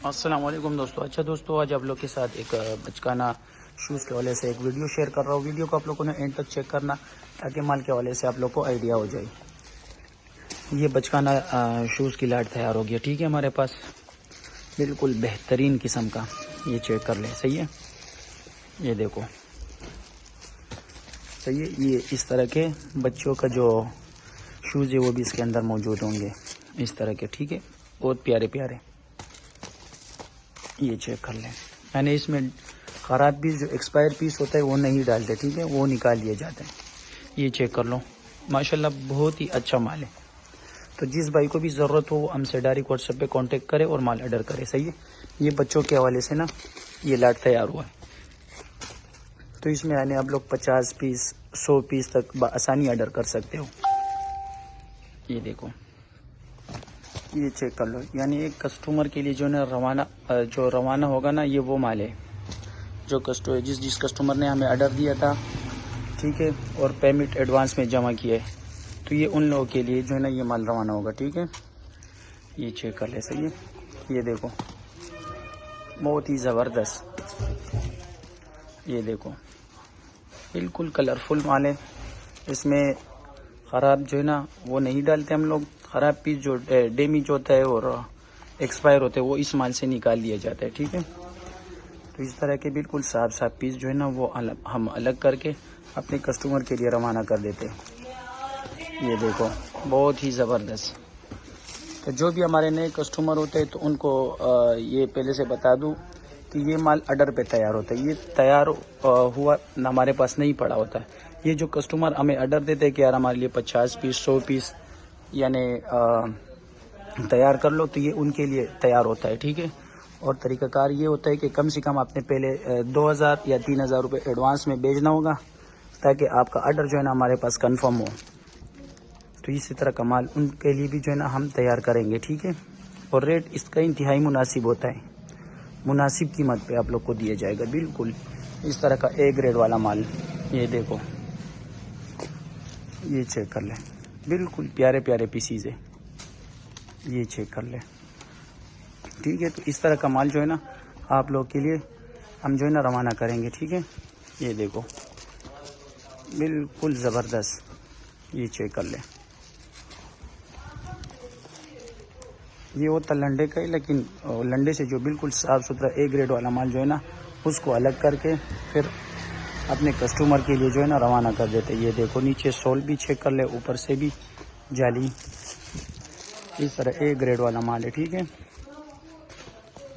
السلام علیکم دوستو. اچھا دوستو, آج آپ لوگ کے ساتھ ایک بچکانہ شوز کے حوالے سے ایک ویڈیو شیئر کر رہا ہوں. ویڈیو کو آپ لوگوں نے اینڈ تک چیک کرنا تاکہ مال کے حوالے سے آپ لوگ کو آئیڈیا ہو جائے. یہ بچکانہ شوز کی لاٹ تیار ہو گیا. ٹھیک ہے, ہمارے پاس بالکل بہترین قسم کا. یہ چیک کر لیں. صحیح ہے, یہ دیکھو صحیح ہے. یہ اس طرح کے بچوں کا جو شوز ہے وہ بھی اس کے اندر موجود ہوں گے اس طرح کے. ٹھیک ہے, بہت پیارے پیارے. یہ چیک کر لیں. میں نے اس میں خراب پیس, جو ایکسپائر پیس ہوتا ہے وہ نہیں ڈالتے. ٹھیک ہے, وہ نکال لیے جاتے ہیں. یہ چیک کر لو, ماشاءاللہ بہت ہی اچھا مال ہے. تو جس بھائی کو بھی ضرورت ہو وہ ہم سے ڈائریکٹ واٹس ایپ پہ کانٹیکٹ کرے اور مال آرڈر کرے. صحیح ہے, یہ بچوں کے حوالے سے نا یہ لاٹ تیار ہوا ہے. تو اس میں یعنی آپ لوگ 50 پیس 100 پیس تک بآسانی آرڈر کر سکتے ہو. یہ دیکھو, یہ چیک کر لو. یعنی ایک کسٹمر کے لیے جو روانہ ہوگا نا, یہ وہ مال ہے جو جس کسٹمر نے ہمیں آرڈر دیا تھا. ٹھیک ہے, اور پیمنٹ ایڈوانس میں جمع کیا ہے, تو یہ ان لوگوں کے لیے جو ہے نا یہ مال روانہ ہوگا. ٹھیک ہے, یہ چیک کر لے. صحیح ہے, یہ دیکھو بہت ہی زبردست. یہ دیکھو بالکل کلرفل مال ہے. اس میں خراب جو ہے نا وہ نہیں ڈالتے ہم لوگ. خراب پیس جو ڈیمیج ہوتا ہے اور ایکسپائر ہوتے ہیں وہ اس مال سے نکال لیا جاتا ہے. ٹھیک ہے, تو اس طرح کے بالکل صاف پیس جو ہے نا وہ ہم الگ کر کے اپنے کسٹمر کے لیے روانہ کر دیتے ہیں. یہ دیکھو بہت ہی زبردست. تو جو بھی ہمارے نئے کسٹمر ہوتے ہیں تو ان کو یہ پہلے سے بتا دوں کہ یہ مال آرڈر پہ تیار ہوتا ہے. یہ تیار ہوا ہمارے پاس نہیں پڑا ہوتا ہے. یہ جو کسٹمر ہمیں آرڈر دیتے ہیں کہ یار ہمارے لیے 50 پیس 100 پیس یعنی تیار کر لو, تو یہ ان کے لیے تیار ہوتا ہے. ٹھیک ہے, اور طریقہ کار یہ ہوتا ہے کہ کم سے کم آپ نے پہلے 2000 یا 3000 روپے ایڈوانس میں بھیجنا ہوگا تاکہ آپ کا آرڈر جو ہے نا ہمارے پاس کنفرم ہو. تو اسی طرح کا مال ان کے لیے بھی جو ہے نا ہم تیار کریں گے. ٹھیک ہے, اور ریٹ اس کا انتہائی مناسب ہوتا ہے. مناسب قیمت پہ آپ لوگ کو دیا جائے گا. بالکل اس طرح کا اے گریڈ والا مال. یہ دیکھو, یہ چیک کر لیں. بالکل پیارے پیارے پیسیز ہے. یہ چیک کر لیں. ٹھیک ہے, تو اس طرح کا مال جو ہے نا آپ لوگ کے لیے ہم جو ہے نا روانہ کریں گے. ٹھیک ہے, یہ دیکھو بالکل زبردست. یہ چیک کر لیں. یہ ہوتا لنڈے کا ہی, لیکن لنڈے سے جو بالکل صاف ستھرا اے گریڈ والا مال جو ہے نا اس کو الگ کر کے پھر اپنے کسٹمر کے لیے جو ہے نا روانہ کر دیتے. یہ دیکھو نیچے سول بھی چیک کر لے, اوپر سے بھی جالی. اس طرح اے گریڈ والا مال ہے. ٹھیک ہے,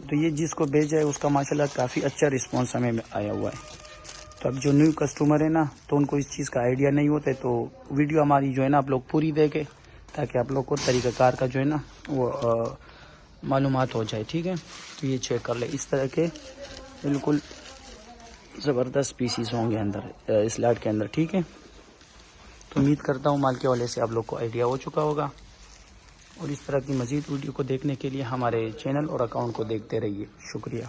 تو یہ جس کو بھیجا ہے اس کا ماشاءاللہ کافی اچھا رسپانس ہمیں آیا ہوا ہے. تو اب جو نیو کسٹمر ہے نا تو ان کو اس چیز کا آئیڈیا نہیں ہوتا ہے, تو ویڈیو ہماری جو ہے نا آپ لوگ پوری دیکھیں تاکہ آپ لوگ کو طریقہ کار کا جو ہے نا وہ معلومات ہو جائے. ٹھیک ہے, تو یہ چیک کر لیں. اس طرح کے بالکل زبردست پیسز ہوں گے اندر اس لاٹ کے اندر. ٹھیک ہے, تو امید کرتا ہوں مال کے حوالے سے آپ لوگ کو آئیڈیا ہو چکا ہوگا. اور اس طرح کی مزید ویڈیو کو دیکھنے کے لیے ہمارے چینل اور اکاؤنٹ کو دیکھتے رہیے. شکریہ.